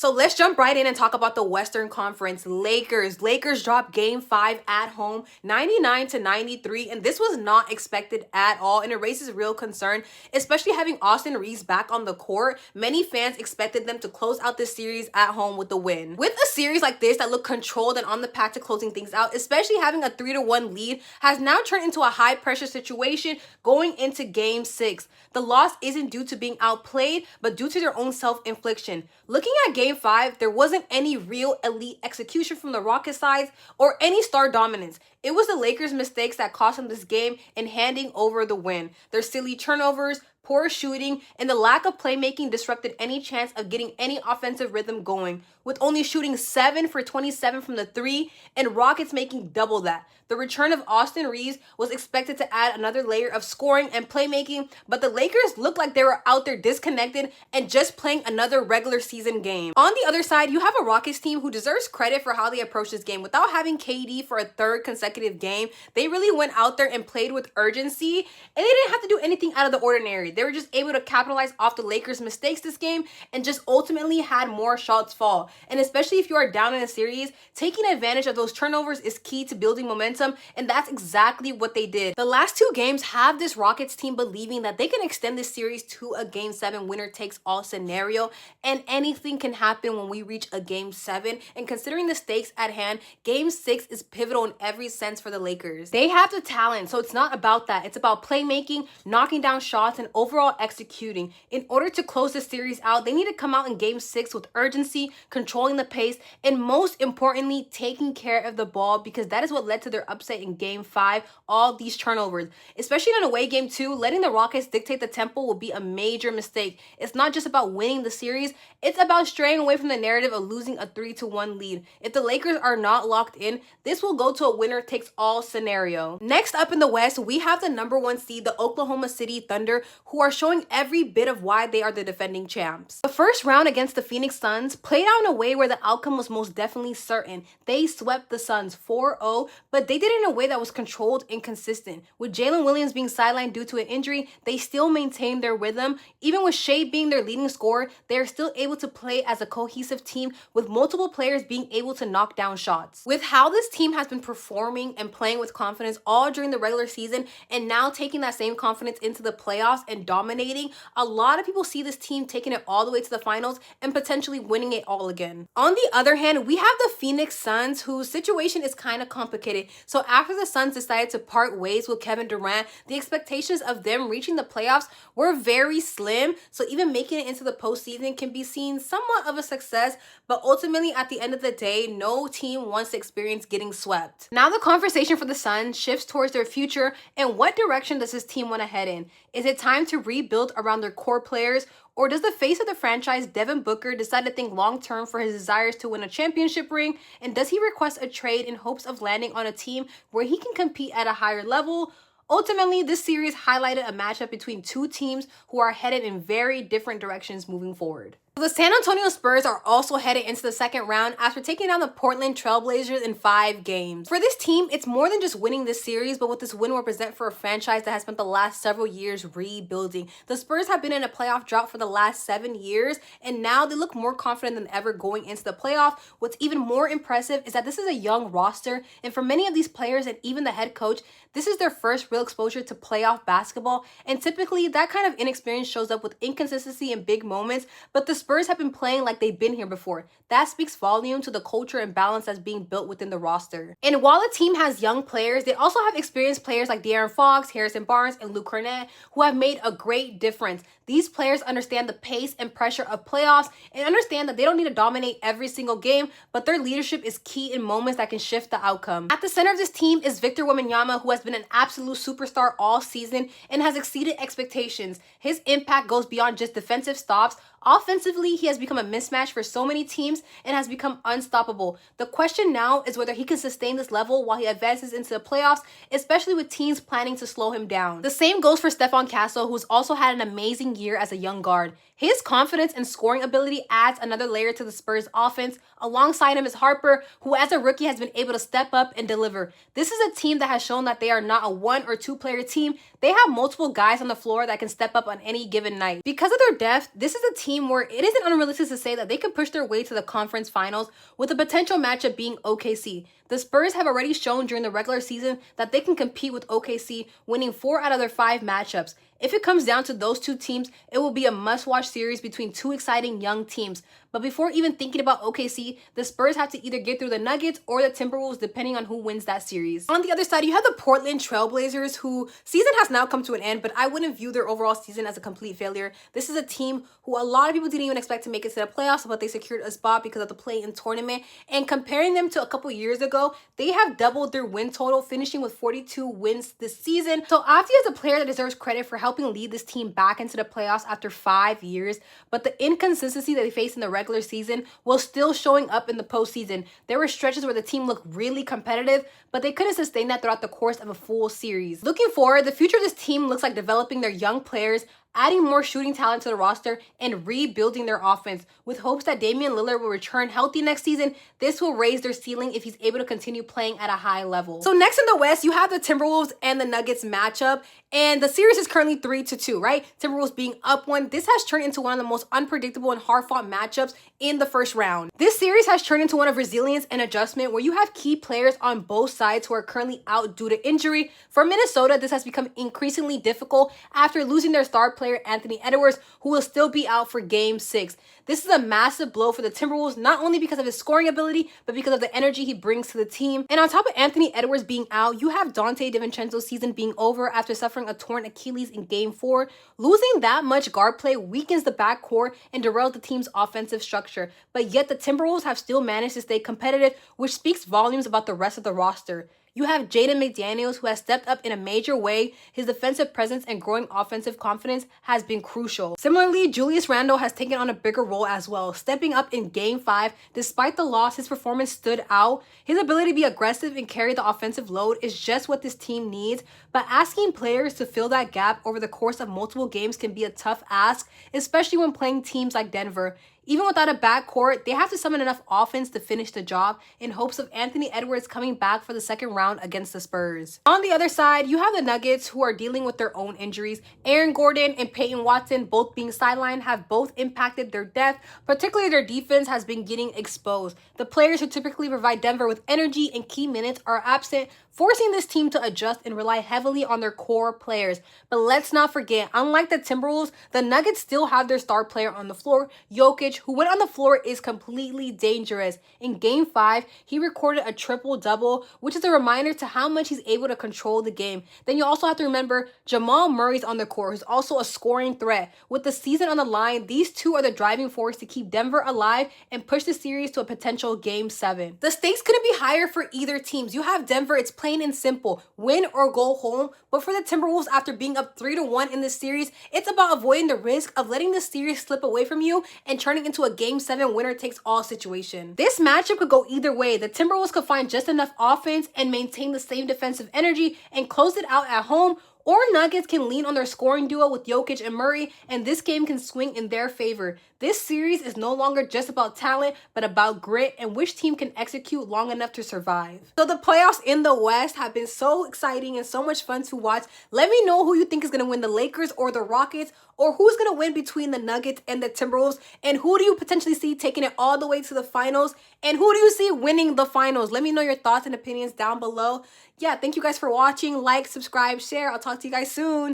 So let's jump right in and talk about the Western Conference. Lakers dropped game 5 at home, 99-93, and this was not expected at all, and it raises real concern, especially having Austin Reeves back on the court. Many fans expected them to close out this series at home with the win. With a series like this that looked controlled and on the path to closing things out, especially having a 3-1 lead, has now turned into a high pressure situation going into game 6. The loss isn't due to being outplayed, but due to their own self-infliction. Looking at game 5, there wasn't any real elite execution from the Rockets side or any star dominance. It was the Lakers' mistakes that cost them this game in handing over the win. Their silly turnovers, poor shooting, and the lack of playmaking disrupted any chance of getting any offensive rhythm going, with only shooting 7 for 27 from the 3 and Rockets making double that. The return of Austin Reeves was expected to add another layer of scoring and playmaking, but the Lakers looked like they were out there disconnected and just playing another regular season game. On the other side, you have a Rockets team who deserves credit for how they approached this game. Without having KD for a third consecutive game, they really went out there and played with urgency, and they didn't have to do anything out of the ordinary. They were just able to capitalize off the Lakers' mistakes this game and just ultimately had more shots fall. And especially if you are down in a series, taking advantage of those turnovers is key to building momentum, and that's exactly what they did. The last 2 games have this Rockets team believing that they can extend this series to a game 7 winner takes all scenario, and anything can happen when we reach a game 7. And considering the stakes at hand, game 6 is pivotal in every sense for the Lakers. They have the talent, so it's not about that. It's about playmaking, knocking down shots, and overall executing. In order to close the series out, they need to come out in game 6 with urgency, controlling the pace, and most importantly, taking care of the ball, because that is what led to their upset in game 5, all these turnovers. Especially in an away game too, letting the Rockets dictate the tempo will be a major mistake. It's not just about winning the series, it's about straying away from the narrative of losing a 3-1 lead. If the Lakers are not locked in, this will go to a winner takes all scenario. Next up in the West, we have the number 1 seed, the Oklahoma City Thunder, who are showing every bit of why they are the defending champs. The first round against the Phoenix Suns played out in a way where the outcome was most definitely certain. They swept the Suns 4-0, but they did it in a way that was controlled and consistent. With Jalen Williams being sidelined due to an injury, they still maintained their rhythm. Even with Shea being their leading scorer, they are still able to play as a cohesive team with multiple players being able to knock down shots. With how this team has been performing and playing with confidence all during the regular season, and now taking that same confidence into the playoffs and dominating, a lot of people see this team taking it all the way to the finals and potentially winning it all again. On the other hand, we have the Phoenix Suns, whose situation is kind of complicated. So after the Suns decided to part ways with Kevin Durant, the expectations of them reaching the playoffs were very slim. So even making it into the postseason can be seen somewhat of a success, but ultimately at the end of the day, no team wants to experience getting swept. Now the conversation for the Suns shifts towards their future, and what direction does this team want to head in? Is it time to rebuild around their core players, or does the face of the franchise, Devin Booker, decide to think long-term for his desires to win a championship ring? And does he request a trade in hopes of landing on a team where he can compete at a higher level? Ultimately, this series highlighted a matchup between 2 teams who are headed in very different directions moving forward. The San Antonio Spurs are also headed into the second round after taking down the Portland Trailblazers in 5 games. For this team, it's more than just winning this series, but what this win will represent for a franchise that has spent the last several years rebuilding. The Spurs have been in a playoff drought for the last 7 years, and now they look more confident than ever going into the playoff. What's even more impressive is that this is a young roster, and for many of these players and even the head coach, this is their first real exposure to playoff basketball, and typically that kind of inexperience shows up with inconsistency in big moments, but the Spurs have been playing like they've been here before. That speaks volume to the culture and balance that's being built within the roster. And while a team has young players, they also have experienced players like De'Aaron Fox, Harrison Barnes, and Luke Kornet, who have made a great difference. These players understand the pace and pressure of playoffs and understand that they don't need to dominate every single game, but their leadership is key in moments that can shift the outcome. At the center of this team is Victor Wembanyama, who has been an absolute superstar all season and has exceeded expectations. His impact goes beyond just defensive stops. Offensively, he has become a mismatch for so many teams and has become unstoppable. The question now is whether he can sustain this level while he advances into the playoffs, especially with teams planning to slow him down. The same goes for Stephon Castle, who's also had an amazing year as a young guard. His confidence and scoring ability adds another layer to the Spurs offense. Alongside him is Harper, who as a rookie has been able to step up and deliver. This is a team that has shown that they are not a one or two player team. They have multiple guys on the floor that can step up on any given night. Because of their depth, this is a team where it isn't unrealistic to say that they can push their way to the conference finals, with a potential matchup being OKC. The Spurs have already shown during the regular season that they can compete with OKC, winning 4 out of their 5 matchups. If it comes down to those two teams, it will be a must-watch series between two exciting young teams. But before even thinking about OKC, the Spurs have to either get through the Nuggets or the Timberwolves, depending on who wins that series. On the other side, you have the Portland Trailblazers, whose season has now come to an end, but I wouldn't view their overall season as a complete failure. This is a team who a lot of people didn't even expect to make it to the playoffs, but they secured a spot because of the play-in tournament. And comparing them to a couple years ago, they have doubled their win total, finishing with 42 wins this season. So Afti is a player that deserves credit for helping lead this team back into the playoffs after 5 years, but the inconsistency that they faced in the regular season was still showing up in the postseason. There were stretches where the team looked really competitive, but they couldn't sustain that throughout the course of a full series. Looking forward, the future of this team looks like developing their young players, adding more shooting talent to the roster, and rebuilding their offense. With hopes that Damian Lillard will return healthy next season, this will raise their ceiling if he's able to continue playing at a high level. So next in the West, you have the Timberwolves and the Nuggets matchup, and the series is currently 3-2, right? Timberwolves being up 1. This has turned into one of the most unpredictable and hard-fought matchups in the first round. This series has turned into one of resilience and adjustment, where you have key players on both sides who are currently out due to injury. For Minnesota, this has become increasingly difficult after losing their star player Anthony Edwards, who will still be out for Game 6. This is a massive blow for the Timberwolves, not only because of his scoring ability, but because of the energy he brings to the team. And on top of Anthony Edwards being out, you have Donte DiVincenzo's season being over after suffering a torn Achilles in Game 4. Losing that much guard play weakens the backcourt and derails the team's offensive structure. But yet the Timberwolves have still managed to stay competitive, which speaks volumes about the rest of the roster. You have Jaden McDaniels, who has stepped up in a major way. His defensive presence and growing offensive confidence has been crucial. Similarly, Julius Randle has taken on a bigger role as well, stepping up in Game 5. Despite the loss, his performance stood out. His ability to be aggressive and carry the offensive load is just what this team needs, but asking players to fill that gap over the course of multiple games can be a tough ask, especially when playing teams like Denver. Even without a backcourt, they have to summon enough offense to finish the job in hopes of Anthony Edwards coming back for the second round against the Spurs. On the other side, you have the Nuggets, who are dealing with their own injuries. Aaron Gordon and Peyton Watson, both being sidelined, have both impacted their depth. Particularly their defense has been getting exposed. The players who typically provide Denver with energy and key minutes are absent, forcing this team to adjust and rely heavily on their core players. But let's not forget, unlike the Timberwolves, the Nuggets still have their star player on the floor. Jokic, who went on the floor, is completely dangerous. In Game 5, he recorded a triple-double, which is a reminder to how much he's able to control the game. Then you also have to remember Jamal Murray's on the court, who's also a scoring threat. With the season on the line, these two are the driving force to keep Denver alive and push the series to a potential Game 7. The stakes couldn't be higher for either teams. You have Denver, it's plain and simple, win or go home. But for the Timberwolves, after being up 3-1 in this series, it's about avoiding the risk of letting the series slip away from you and turning into a Game 7 winner-takes-all situation. This matchup could go either way. The Timberwolves could find just enough offense and maintain the same defensive energy and close it out at home, or Nuggets can lean on their scoring duo with Jokic and Murray, and this game can swing in their favor. This series is no longer just about talent, but about grit and which team can execute long enough to survive. So the playoffs in the West have been so exciting and so much fun to watch. Let me know who you think is going to win, the Lakers or the Rockets, or who's going to win between the Nuggets and the Timberwolves, and who do you potentially see taking it all the way to the finals, and who do you see winning the finals? Let me know your thoughts and opinions down below. Yeah, thank you guys for watching. Like, subscribe, share. I'll talk to you guys soon.